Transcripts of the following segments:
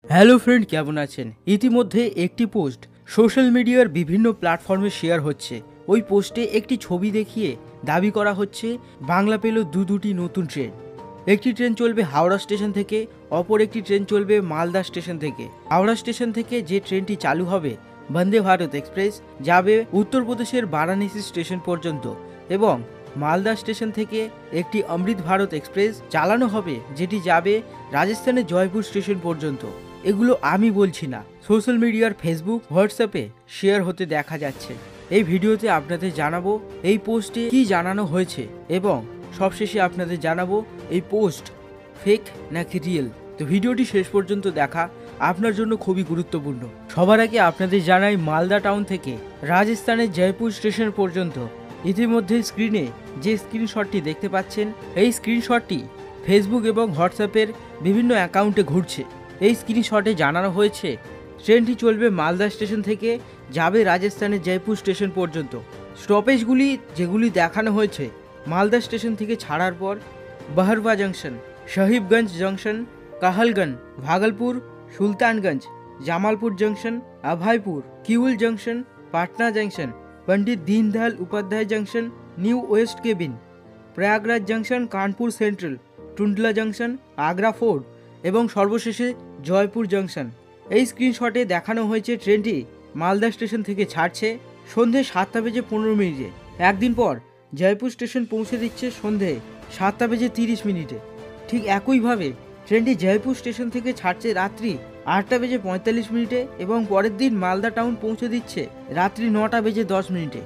Hello friend, কেমন আছেন? ইতিমধ্যে একটি পোস্ট সোশ্যাল মিডিয়ার বিভিন্ন প্ল্যাটফর্মে শেয়ার হচ্ছে। ওই পোস্টে একটি ছবি দেখিয়ে দাবি করা হচ্ছে বাংলা পেল দুটি নতুন ট্রেন। একটি ট্রেন চলবে হাওড়া স্টেশন থেকে, অপর একটি ট্রেন চলবে মালদা স্টেশন থেকে। হাওড়া স্টেশন থেকে যে ট্রেনটি চালু হবে বন্দে ভারত এক্সপ্রেস, যাবে উত্তরপ্রদেশের বারাণসী স্টেশন পর্যন্ত, এবং মালদা স্টেশন থেকে একটি অমৃত ভারত এক্সপ্রেস চালানো হবে, যেটি যাবে রাজস্থানের জয়পুর স্টেশন পর্যন্ত। এগুলো আমি বলছি না, সোশ্যাল মিডিয়ার ফেসবুক, হোয়াটসঅ্যাপে শেয়ার হতে দেখা যাচ্ছে। এই ভিডিওতে আপনাদের জানাবো এই পোস্টে কি জানানো হয়েছে, এবং সবশেষে আপনাদের জানাবো এই পোস্ট ফেক নাকি রিয়েল। তো ভিডিওটি শেষ পর্যন্ত দেখা আপনার জন্য খুবই গুরুত্বপূর্ণ। সবার আগে আপনাদের জানাই, মালদা টাউন থেকে রাজস্থানের জয়পুর স্টেশন পর্যন্ত ইতিমধ্যে স্ক্রিনে যে স্ক্রিনশটটি দেখতে পাচ্ছেন, এই স্ক্রিনশটটি ফেসবুক এবং হোয়াটসঅ্যাপের বিভিন্ন অ্যাকাউন্টে ঘুরছে। এই স্ক্রিনশটে জানানো হয়েছে ট্রেনটি চলবে মালদা স্টেশন থেকে, যাবে রাজস্থানের জয়পুর স্টেশন পর্যন্ত। স্টপেজগুলি যেগুলি দেখানো হয়েছে, মালদা স্টেশন থেকে ছাড়ার পর Barharwa junction, Sahibganj junction, Kahalgaon, Bhagalpur, Sultanganj, Jamalpur junction, Abhaipur, Kiul junction, Patna junction, Pandit Deendayal Upadhyay junction, new west cabin, Prayagraj junction, Kanpur central, Tundla junction, Agra fort এবং সর্বশেষে জয়পুর জংশন। এই স্ক্রিনশটে দেখানো হয়েছে ট্রেনটি মালদা স্টেশন থেকে ছাড়ছে সন্ধে 7:15। একদিন পর জয়পুর স্টেশন পৌঁছে দিচ্ছে সন্ধে 7:30। ঠিক একইভাবে ট্রেনটি জয়পুর স্টেশন থেকে ছাড়ছে রাত্রি 8:45 এবং পরের দিন মালদা টাউন পৌঁছে দিচ্ছে রাত্রি 9:10।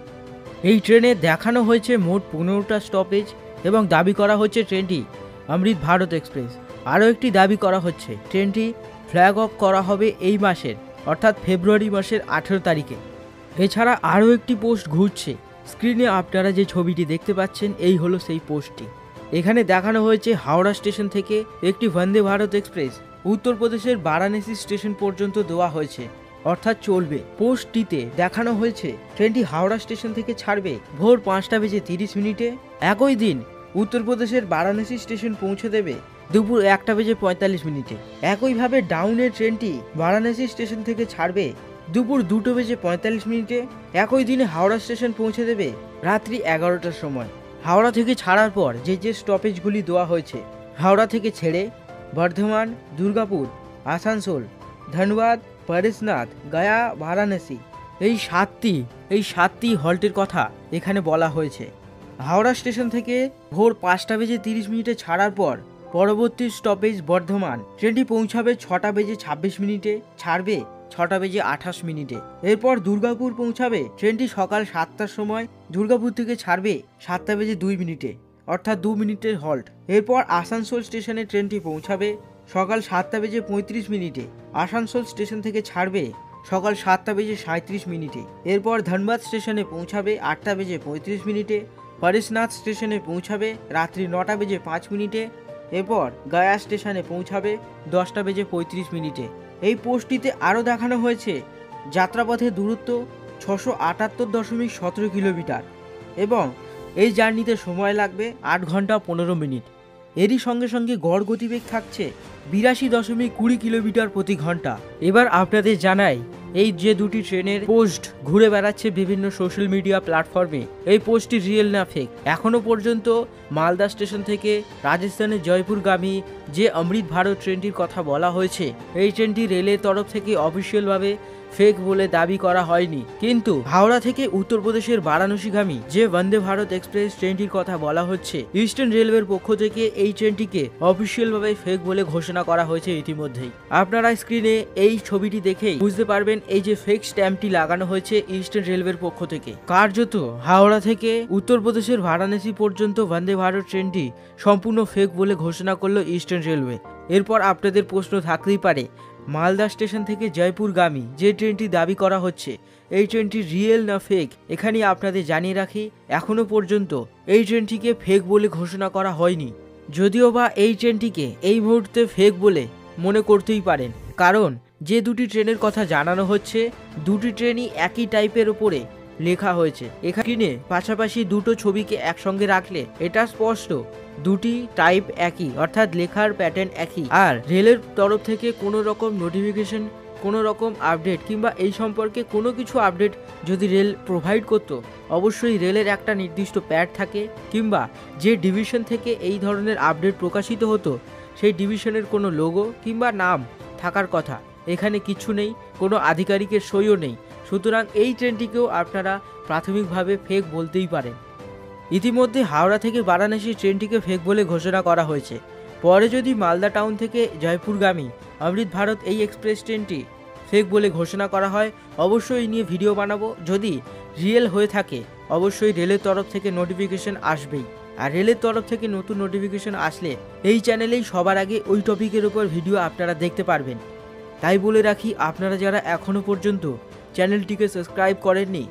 এই ট্রেনে দেখানো হয়েছে মোট 15টা স্টপেজ, এবং দাবি করা হচ্ছে ট্রেনটি অমৃত ভারত এক্সপ্রেস। আরও একটি দাবি করা হচ্ছে ট্রেনটি ফ্ল্যাগ অফ করা হবে এই মাসের, অর্থাৎ ফেব্রুয়ারি মাসের 18 তারিখে। এছাড়া আরও একটি পোস্ট ঘুরছে। স্ক্রিনে আপনারা যে ছবিটি দেখতে পাচ্ছেন, এই হলো সেই পোস্টটি। এখানে দেখানো হয়েছে হাওড়া স্টেশন থেকে একটি বন্দে ভারত এক্সপ্রেস উত্তরপ্রদেশের বারাণসী স্টেশন পর্যন্ত দেওয়া হয়েছে, অর্থাৎ চলবে। পোস্টটিতে দেখানো হয়েছে ট্রেনটি হাওড়া স্টেশন থেকে ছাড়বে ভোর 5:30। একই দিন উত্তরপ্রদেশের বারাণসী স্টেশন পৌঁছে দেবে দুপুর 1:45। একইভাবে ডাউনের ট্রেনটি বারাণসী স্টেশন থেকে ছাড়বে দুপুর 2:45। একই দিনে হাওড়া স্টেশন পৌঁছে দেবে রাত্রি 11টার সময়। হাওড়া থেকে ছাড়ার পর যে স্টপেজগুলি দেওয়া হয়েছে, হাওড়া থেকে ছেড়ে বর্ধমান, দুর্গাপুর, আসানসোল, ধনবাদ, পরেশনাথ, গয়া, বারাণসী, এই সাতটি হল্টের কথা এখানে বলা হয়েছে। হাওড়া স্টেশন থেকে ভোর 5:30 ছাড়ার পর পরবর্তী স্টপেজ বর্ধমান। ট্রেনটি পৌঁছাবে 6:26, ছাড়বে 6:28। এরপর দুর্গাপুর পৌঁছাবে ট্রেনটি সকাল 7টার সময়। দুর্গাপুর থেকে ছাড়বে 7:02, অর্থাৎ 2 মিনিটের হল্ট। এরপর আসানসোল স্টেশনে ট্রেনটি পৌঁছাবে সকাল 7:35। আসানসোল স্টেশন থেকে ছাড়বে সকাল 7:37। এরপর ধনবাদ স্টেশনে পৌঁছাবে 8:35। পরেশনাথ স্টেশনে পৌঁছাবে রাত্রি 9:05। এরপর গয়া স্টেশনে পৌঁছাবে 10:35। এই পোস্টটিতে আরও দেখানো হয়েছে যাত্রাপথের দূরত্ব 678.17 কিলোমিটার, এবং এই জার্নিতে সময় লাগবে 8 ঘন্টা 15 মিনিট। এরই সঙ্গে সঙ্গে গড় গতিবেগ থাকছে 82.20 কিলোমিটার প্রতি ঘন্টা। এবার আপনাদের জানাই, এই যে দুটি ট্রেনের পোস্ট ঘুরে বেড়াচ্ছে বিভিন্ন সোশ্যাল মিডিয়া প্ল্যাটফর্মে, এই পোস্টটি রিয়েল না ফেক। এখনো পর্যন্ত মালদা স্টেশন থেকে রাজস্থানের জয়পুরগামী যে অমৃত ভারত ট্রেনটির কথা বলা হয়েছে, এই ট্রেনটি রেলের তরফ থেকে অফিসিয়ালভাবে ফেক বলে দাবি করা হয়নি। কিন্তু হাওড়া থেকে উত্তরপ্রদেশের বারাণসীগামী যে বন্দে ভারত এক্সপ্রেস ট্রেনটির কথা বলা হচ্ছে, ইস্টার্ন রেলওয়ের পক্ষ থেকে এই ট্রেনটিকে অফিসিয়ালভাবে ফেক বলে ঘোষণা করা হয়েছে ইতিমধ্যেই। আপনারা স্ক্রিনে এই ছবিটি দেখেই বুঝতে পারবেন এই যে ফেক স্ট্যাম্পটি লাগানো হয়েছে ইস্টার্ন রেলওয়ের পক্ষ থেকে। কার্যত হাওড়া থেকে উত্তরপ্রদেশের বারাণসী পর্যন্ত বন্দে ভারত ট্রেনটি সম্পূর্ণ ফেক বলে ঘোষণা করলো ইস্টার্ন রেলওয়ে। এরপর আপনাদের প্রশ্ন থাকতেই পারে, মালদা স্টেশন থেকে জয়পুরগামী যে ট্রেনটি দাবি করা হচ্ছে, এই ট্রেনটি রিয়েল না ফেক? এখানে আপনাদের জানিয়ে রাখি, এখনো পর্যন্ত এই ট্রেনটিকে ফেক বলে ঘোষণা করা হয়নি। যদিও বা এই ট্রেনটিকে এই মুহূর্তে ফেক বলে মনে করতেই পারেন, কারণ যে দুটি ট্রেনের কথা জানানো হচ্ছে, দুটি ট্রেনই একই টাইপের উপরে লেখা হয়েছে। এখানে পাশাপাশি দুটো ছবিকে একসঙ্গে রাখলে এটা স্পষ্ট দুটি টাইপ একই, অর্থাৎ লেখার প্যাটার্ন একই। আর রেলের তরফ থেকে কোনো রকম নোটিফিকেশন, কোনো রকম আপডেট কিংবা এই সম্পর্কে কোনো কিছু আপডেট যদি রেল প্রোভাইড করতো, অবশ্যই রেলের একটা নির্দিষ্ট প্যাড থাকে কিংবা যে ডিভিশন থেকে এই ধরনের আপডেট প্রকাশিত হতো সেই ডিভিশনের কোনো লোগো কিংবা নাম থাকার কথা। এখানে কিছু নেই, কোনো আধিকারিকের সইও নেই। সুতরাং এই ট্রেনটিকেও আপনারা প্রাথমিকভাবে ফেক বলতেই পারেন। ইতিমধ্যে হাওড়া থেকে বারাণসী ট্রেনটিকে ফেক বলে ঘোষণা করা হয়েছে। পরে যদি মালদা টাউন থেকে জয়পুরগামী অমৃত ভারত এই এক্সপ্রেস ট্রেনটি ফেক বলে ঘোষণা করা হয়, অবশ্যই নিয়ে ভিডিও বানাবো। যদি রিয়েল হয়ে থাকে অবশ্যই রেলের তরফ থেকে নোটিফিকেশন আসবেই। আর রেলের তরফ থেকে নতুন নোটিফিকেশন আসলে এই চ্যানেলেই সবার আগে ওই টপিকের উপর ভিডিও আপনারা দেখতে পারবেন। তাই বলে রাখি, আপনারা যারা এখনও পর্যন্ত চ্যানেলটিকে সাবস্ক্রাইব করেননি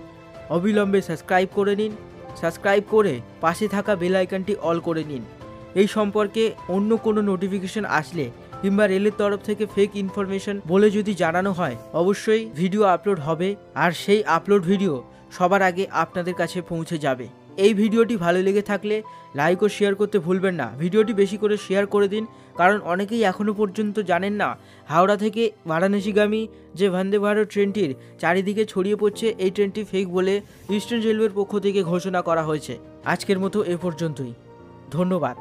অবিলম্বে সাবস্ক্রাইব করে নিন। সাবস্ক্রাইব করে পাশে থাকা বেল আইকনটি অল করে নিন। এই সম্পর্কে অন্য কোনো নোটিফিকেশন আসলে কিংবা রেলের তরফ থেকে ফেক ইনফরমেশন বলে যদি জানানো হয়, অবশ্যই ভিডিও আপলোড হবে আর সেই আপলোড ভিডিও সবার আগে আপনাদের কাছে পৌঁছে যাবে। এই ভিডিওটি ভালো লেগে থাকলে লাইক ও শেয়ার করতে ভুলবেন না। ভিডিওটি বেশি করে শেয়ার করে দিন, কারণ অনেকেই এখনও পর্যন্ত জানেন না হাওড়া থেকে বারাণসীগামী যে বন্দে ভারত ট্রেনটির চারিদিকে ছড়িয়ে পড়ছে এই ট্রেনটি ফেক বলে ইস্টার্ন রেলওয়ের পক্ষ থেকে ঘোষণা করা হয়েছে। আজকের মতো এ পর্যন্তই, ধন্যবাদ।